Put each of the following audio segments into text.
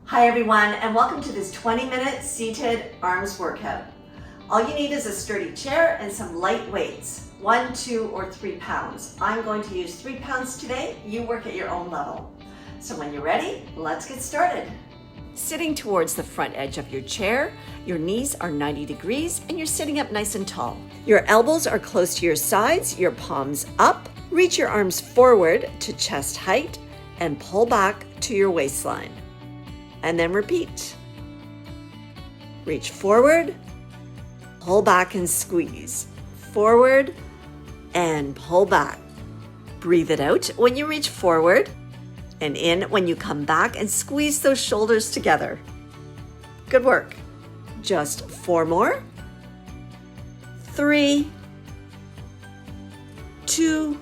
Hi everyone, and welcome to this 20-minute seated arms workout. All you need is a sturdy chair and some light weights, 1, 2, or 3 pounds. I'm going to use 3 pounds today. You work at your own level. So when you're ready, let's get started. Sitting towards the front edge of your chair, your knees are 90 degrees and you're sitting up nice and tall. Your elbows are close to your sides, your palms up. Reach your arms forward to chest height and pull back to your waistline. And then repeat. Reach forward, pull back and squeeze. Forward and pull back. Breathe it out when you reach forward and in when you come back, and squeeze those shoulders together. Good work. Just 4 more. 3, 2,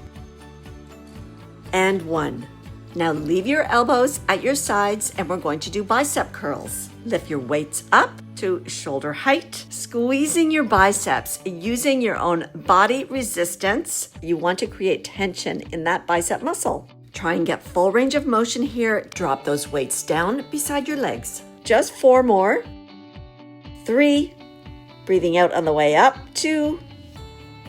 and 1. Now leave your elbows at your sides and we're going to do bicep curls. Lift your weights up to shoulder height, squeezing your biceps using your own body resistance. You want to create tension in that bicep muscle. Try and get full range of motion here. Drop those weights down beside your legs. Just 4 more. 3, breathing out on the way up. 2,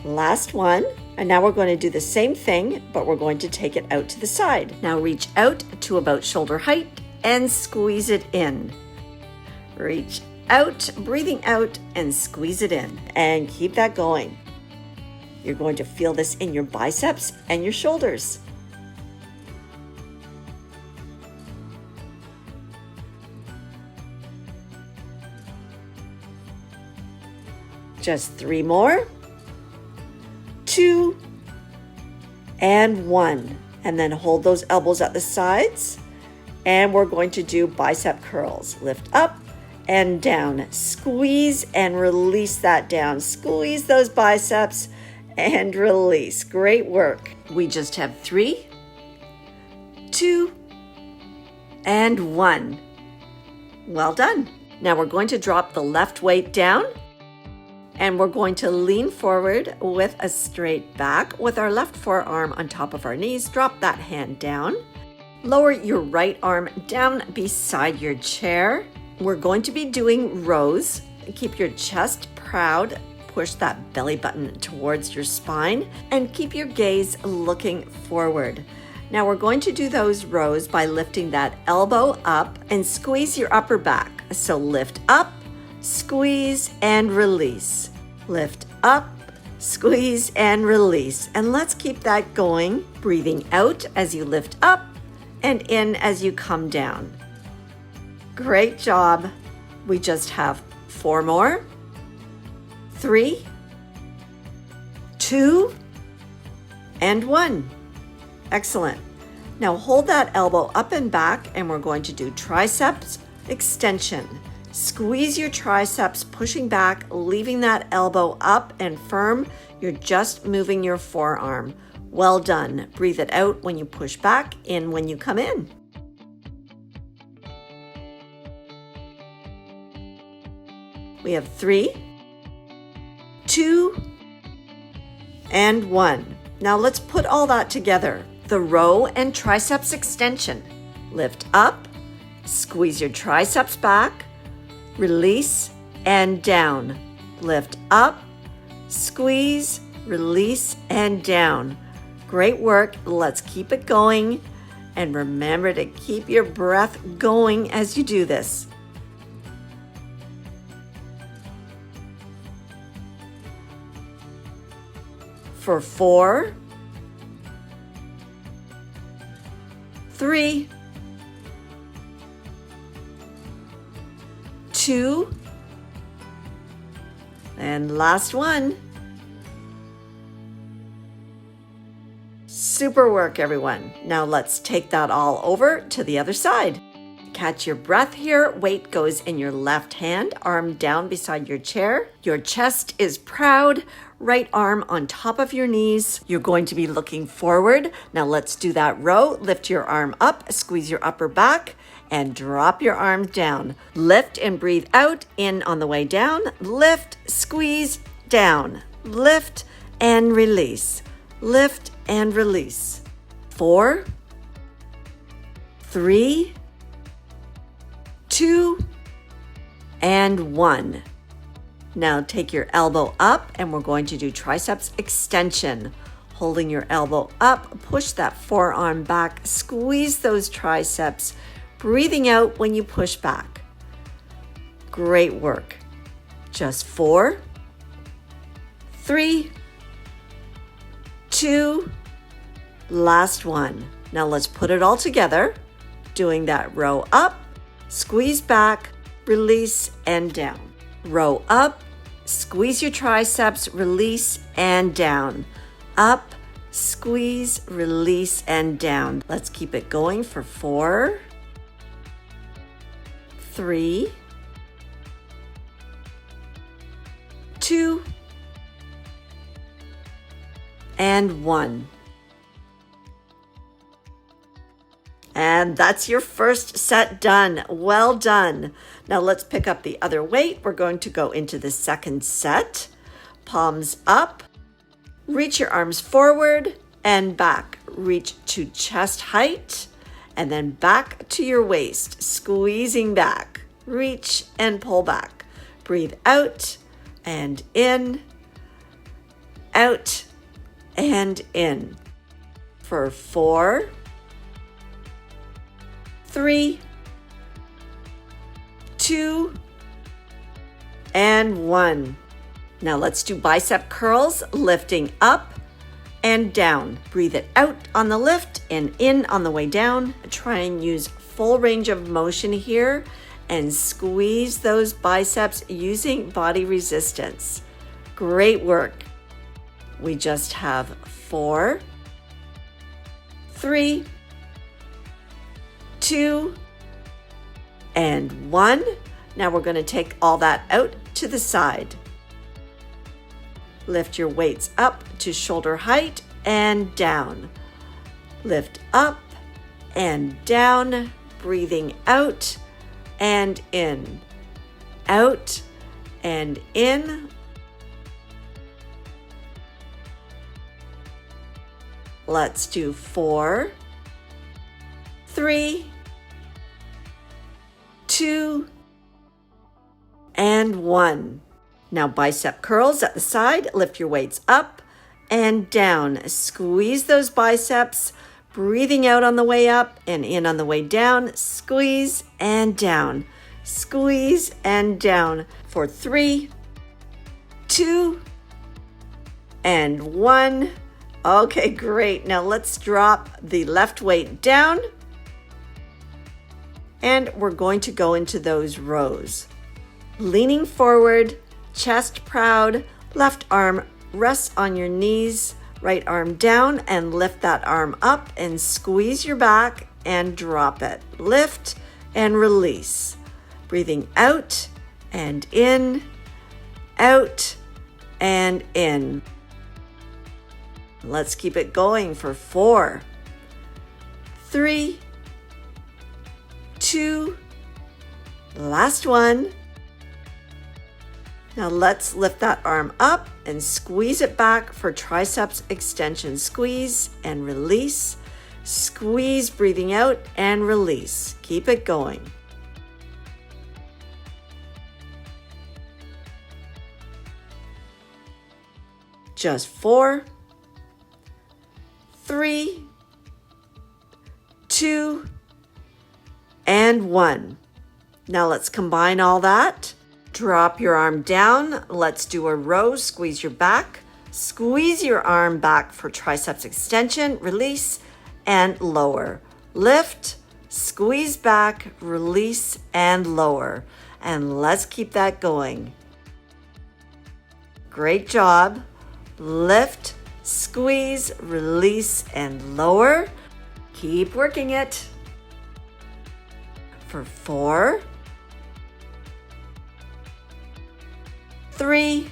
last one. And now we're going to do the same thing, but we're going to take it out to the side. Now reach out to about shoulder height and squeeze it in. Reach out, breathing out, and squeeze it in. And keep that going. You're going to feel this in your biceps and your shoulders. Just 3 more. 2 and 1, and then hold those elbows at the sides, and we're going to do bicep curls. Lift up and down, squeeze and release that down. Squeeze those biceps and release. Great work. We just have 3, 2, and 1. Well done. Now we're going to drop the left weight down. And we're going to lean forward with a straight back with our left forearm on top of our knees. Drop that hand down. Lower your right arm down beside your chair. We're going to be doing rows. Keep your chest proud. Push that belly button towards your spine and keep your gaze looking forward. Now we're going to do those rows by lifting that elbow up and squeeze your upper back. So lift up, squeeze and release. Lift up, squeeze and release. And let's keep that going. Breathing out as you lift up and in as you come down. Great job. We just have 4 more. 3, 2, and 1. Excellent. Now hold that elbow up and back and we're going to do triceps extension. Squeeze your triceps, pushing back, leaving that elbow up and firm. You're just moving your forearm. Well done. Breathe it out when you push back, in when you come in. We have 3, 2, and 1. Now let's put all that together. The row and triceps extension. Lift up, squeeze your triceps back, release and down. Lift up, squeeze, release and down. Great work. Let's keep it going. And remember to keep your breath going as you do this. For 4, 3, 2, and last one. Super work, everyone. Now let's take that all over to the other side. Catch your breath here. Weight goes in your left hand, arm down beside your chair. Your chest is proud, right arm on top of your knees. You're going to be looking forward. Now let's do that row. Lift your arm up, squeeze your upper back, and drop your arms down. Lift and breathe out, in on the way down. Lift, squeeze, down. Lift and release. Lift and release. 4, 3, 2, and 1. Now take your elbow up and we're going to do triceps extension. Holding your elbow up, push that forearm back, squeeze those triceps, breathing out when you push back. Great work. Just 4, 3, 2, last one. Now let's put it all together, doing that row up, squeeze back, release, and down. Row up, squeeze your triceps, release, and down. Up, squeeze, release, and down. Let's keep it going for 4, 3, 2, and 1. And that's your first set done. Well done. Now let's pick up the other weight. We're going to go into the second set. Palms up. Reach your arms forward and back. Reach to chest height and then back to your waist. Squeezing back. Reach and pull back. Breathe out and in. Out and in. For 4, 3, 2, and 1. Now let's do bicep curls, lifting up and down. Breathe it out on the lift and in on the way down. Try and use full range of motion here and squeeze those biceps using body resistance. Great work. We just have 4, 3, 2, and 1. Now we're going to take all that out to the side. Lift your weights up to shoulder height and down. Lift up and down, breathing out and in. Out and in. Let's do 4, 3, 2, and 1. Now bicep curls at the side. Lift your weights up and down. Squeeze those biceps, breathing out on the way up and in on the way down. Squeeze and down. Squeeze and down for 3, 2, and 1. Okay, great. Now let's drop the left weight down. And we're going to go into those rows. Leaning forward, chest proud, left arm rests on your knees, right arm down and lift that arm up and squeeze your back and drop it. Lift and release. Breathing out and in, out and in. Let's keep it going for 4, 3, 2, last one. Now let's lift that arm up and squeeze it back for triceps extension. Squeeze and release. Squeeze, breathing out and release. Keep it going. Just 4, 3, 2, and 1. Now let's combine all that. Drop your arm down. Let's do a row. Squeeze your back. Squeeze your arm back for triceps extension. Release and lower. Lift, squeeze back, release and lower. And let's keep that going. Great job. Lift, squeeze, release and lower. Keep working it. For 4, 3,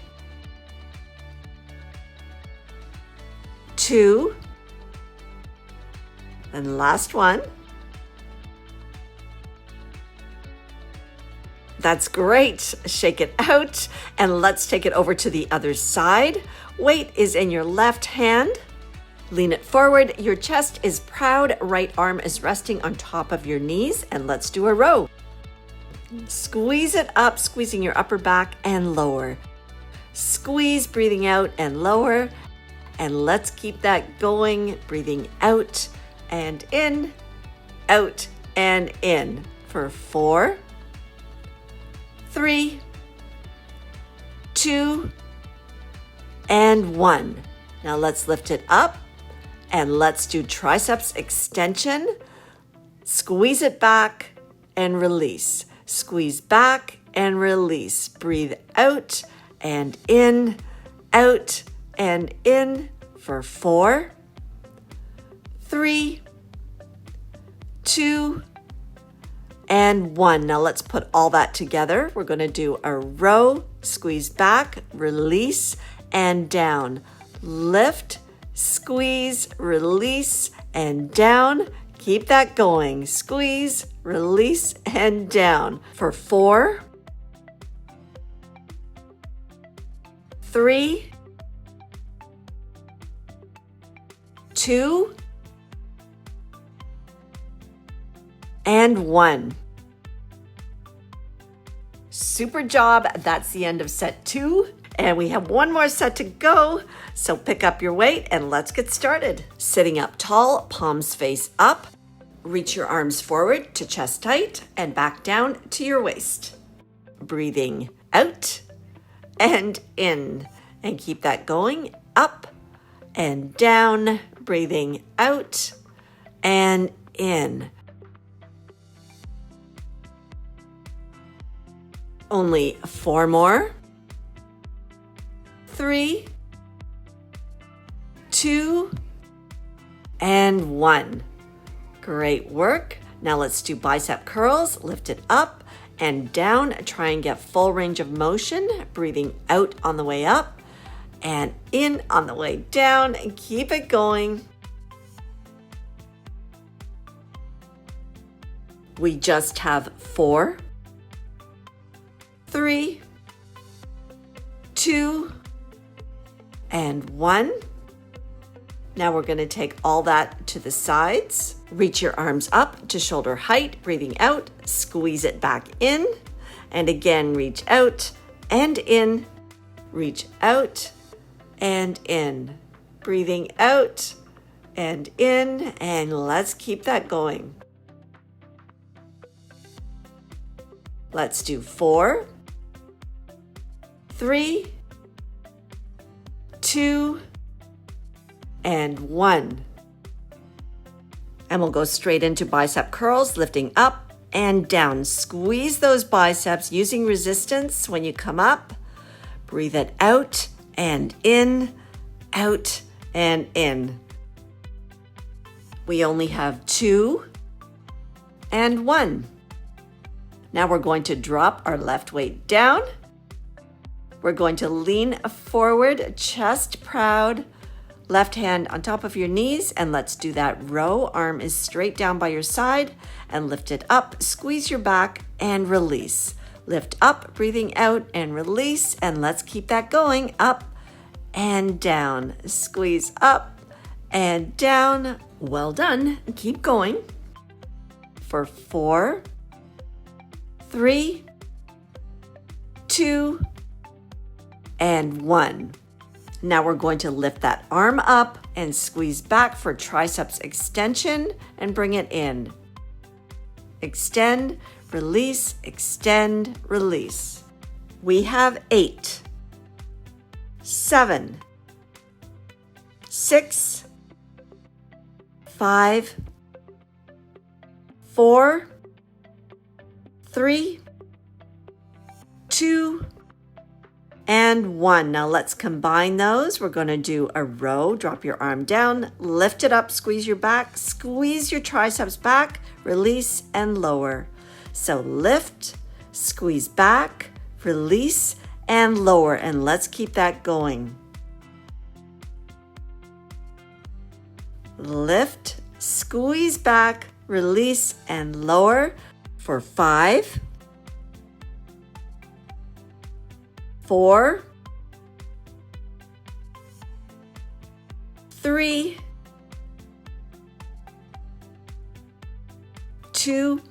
2, and last one. That's great. Shake it out and let's take it over to the other side. Weight is in your left hand. Lean it forward. Your chest is proud. Right arm is resting on top of your knees and let's do a row. Squeeze it up, squeezing your upper back and lower. Squeeze, breathing out and lower. And let's keep that going, breathing out and in, out and in for 4, 3, 2, and 1. Now let's lift it up and let's do triceps extension. Squeeze it back and release. Squeeze back and release. Breathe out and in, out and in for 4, 3, 2, and 1. Now let's put all that together. We're going to do a row, squeeze back, release, and down. Lift, squeeze, release, and down. Keep that going. Squeeze, release, and down for 4, 3, 2, and 1. Super job. That's the end of set 2. And we have one more set to go. So pick up your weight and let's get started. Sitting up tall, palms face up. Reach your arms forward to chest height and back down to your waist. Breathing out and in. And keep that going. Up and down. Breathing out and in. Only 4 more. 3, 2, and 1. Great work. Now let's do bicep curls. Lift it up and down. Try and get full range of motion. Breathing out on the way up and in on the way down. And keep it going. We just have 4, 3, 2, and 1. Now we're going to take all that to the sides. Reach your arms up to shoulder height, breathing out, squeeze it back in, and again reach out and in, reach out and in, breathing out and in, and let's keep that going. Let's do 4, 3, 2, and 1. And we'll go straight into bicep curls, lifting up and down. Squeeze those biceps using resistance when you come up. Breathe it out and in, out and in. We only have 2 and 1. Now we're going to drop our left weight down. We're going to lean forward, chest proud, left hand on top of your knees, and let's do that row. Arm is straight down by your side and lift it up. Squeeze your back and release. Lift up, breathing out and release, and let's keep that going. Up and down. Squeeze up and down. Well done. Keep going. For 4, 3, 2, and 1. Now we're going to lift that arm up and squeeze back for triceps extension and bring it in. Extend, release, extend, release. We have 8, 7, 6, 5, 4, 3, 2, and 1. Now let's combine those. We're going to do a row. Drop your arm down, lift it up, squeeze your back, squeeze your triceps back, release and lower. So lift, squeeze back, release and lower. And let's keep that going. Lift, squeeze back, release and lower for 5, 4, 3, 2,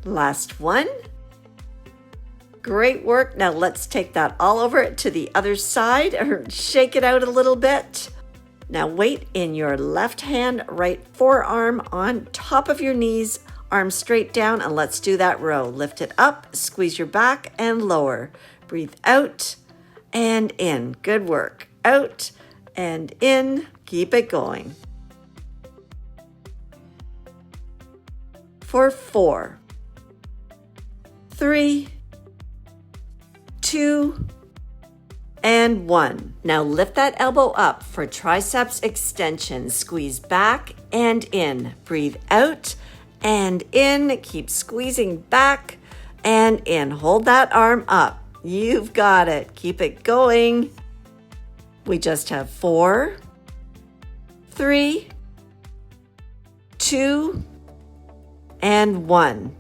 Last one. Great work. Now let's take that all over to the other side or shake it out a little bit. Now weight in your left hand, right forearm on top of your knees, arms straight down, and let's do that row. Lift it up, squeeze your back and lower. Breathe out and in. Good work. Out and in. Keep it going. For 4, 3, 2, and 1. Now lift that elbow up for triceps extension. Squeeze back and in. Breathe out and in. Keep squeezing back and in. Hold that arm up. You've got it. Keep it going. We just have 4, 3, 2, and 1.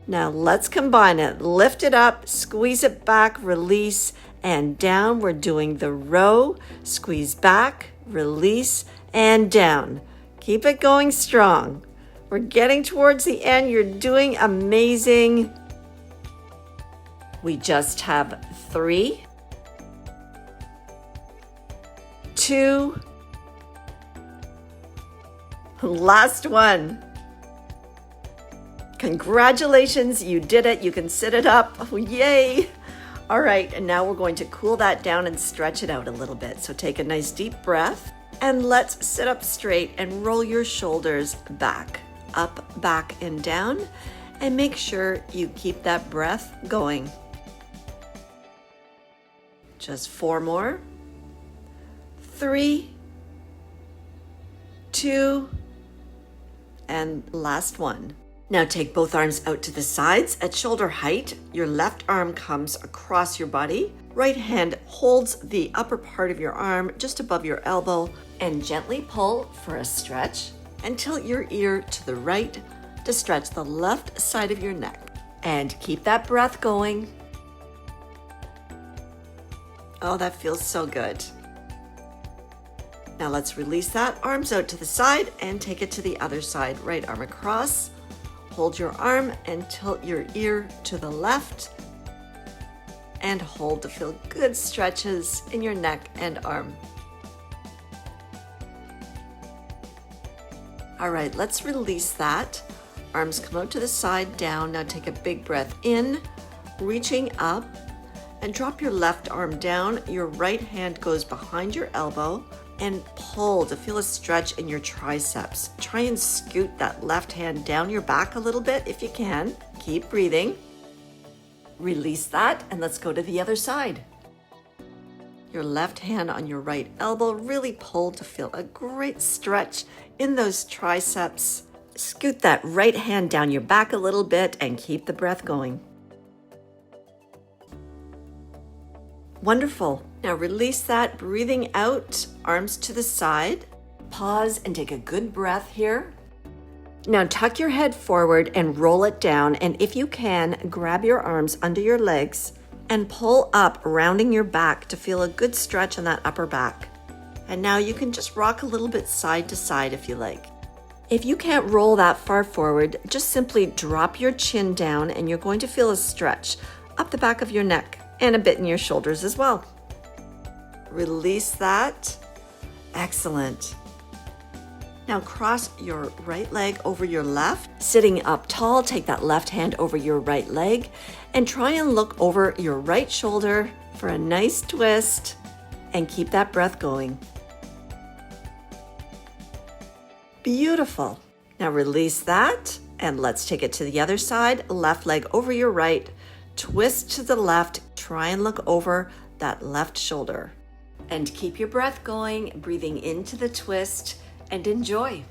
Now let's combine it. Lift it up, squeeze it back, release, and down. We're doing the row. Squeeze back, release, and down. Keep it going strong. We're getting towards the end. You're doing amazing. We just have 3, 2, last one. Congratulations, you did it. You can sit it up. Oh, yay. All right, and now we're going to cool that down and stretch it out a little bit. So take a nice deep breath and let's sit up straight and roll your shoulders back, up, back, and down. And make sure you keep that breath going. Just 4 more. 3, 2, and last one. Now take both arms out to the sides at shoulder height. Your left arm comes across your body. Right hand holds the upper part of your arm just above your elbow and gently pull for a stretch and tilt your ear to the right to stretch the left side of your neck. And keep that breath going. Oh, that feels so good. Now let's release that. Arms out to the side and take it to the other side. Right arm across. Hold your arm and tilt your ear to the left. And hold to feel good stretches in your neck and arm. All right, let's release that. Arms come out to the side, down. Now take a big breath in, reaching up, and drop your left arm down. Your right hand goes behind your elbow and pull to feel a stretch in your triceps. Try and scoot that left hand down your back a little bit if you can. Keep breathing. Release that and let's go to the other side. Your left hand on your right elbow, really pull to feel a great stretch in those triceps. Scoot that right hand down your back a little bit and keep the breath going. Wonderful. Now release that, breathing out, arms to the side. Pause and take a good breath here. Now tuck your head forward and roll it down, and if you can, grab your arms under your legs and pull up, rounding your back to feel a good stretch on that upper back. And now you can just rock a little bit side to side if you like. If you can't roll that far forward, just simply drop your chin down and you're going to feel a stretch up the back of your neck and a bit in your shoulders as well. Release that. Excellent. Now cross your right leg over your left. Sitting up tall, take that left hand over your right leg and try and look over your right shoulder for a nice twist and keep that breath going. Beautiful. Now release that and let's take it to the other side. Left leg over your right, twist to the left, try and look over that left shoulder. And keep your breath going, breathing into the twist and enjoy.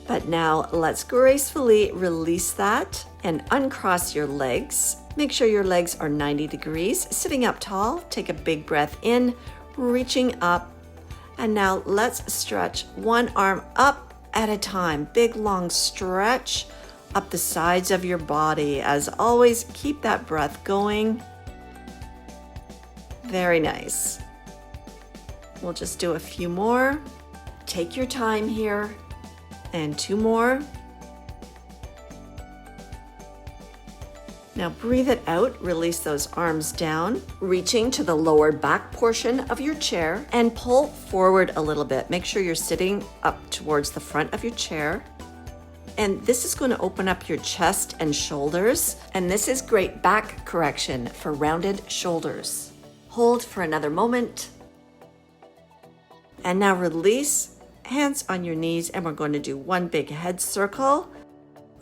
But now let's gracefully release that and uncross your legs. Make sure your legs are 90 degrees. Sitting up tall, take a big breath in, reaching up. And now let's stretch one arm up at a time. Big long stretch up the sides of your body. As always, keep that breath going. Very nice. We'll just do a few more. take your time here. And 2 more. Now breathe it out, release those arms down, reaching to the lower back portion of your chair and pull forward a little bit. Make sure you're sitting up towards the front of your chair. And this is going to open up your chest and shoulders. And this is great back correction for rounded shoulders. Hold for another moment. And now release, hands on your knees, and we're going to do one big head circle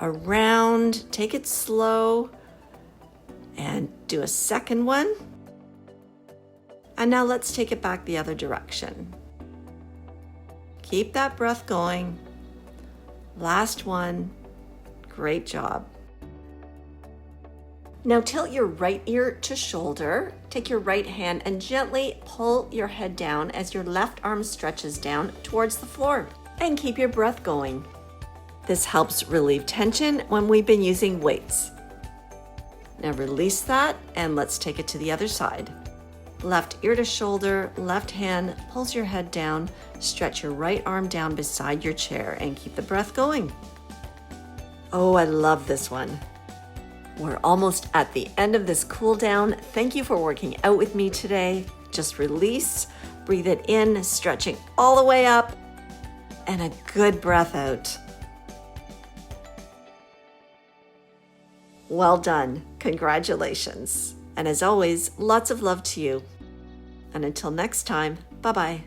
around. Take it slow. And do a second one. And now let's take it back the other direction. Keep that breath going. Last one. Great job. Now tilt your right ear to shoulder. Take your right hand and gently pull your head down as your left arm stretches down towards the floor. And keep your breath going. This helps relieve tension when we've been using weights. Now release that and let's take it to the other side. Left ear to shoulder, left hand pulls your head down, stretch your right arm down beside your chair and keep the breath going. Oh, I love this one. We're almost at the end of this cool down. Thank you for working out with me today. Just release, breathe it in, stretching all the way up, and a good breath out. Well done. Congratulations. And as always, lots of love to you. And until next time, bye-bye.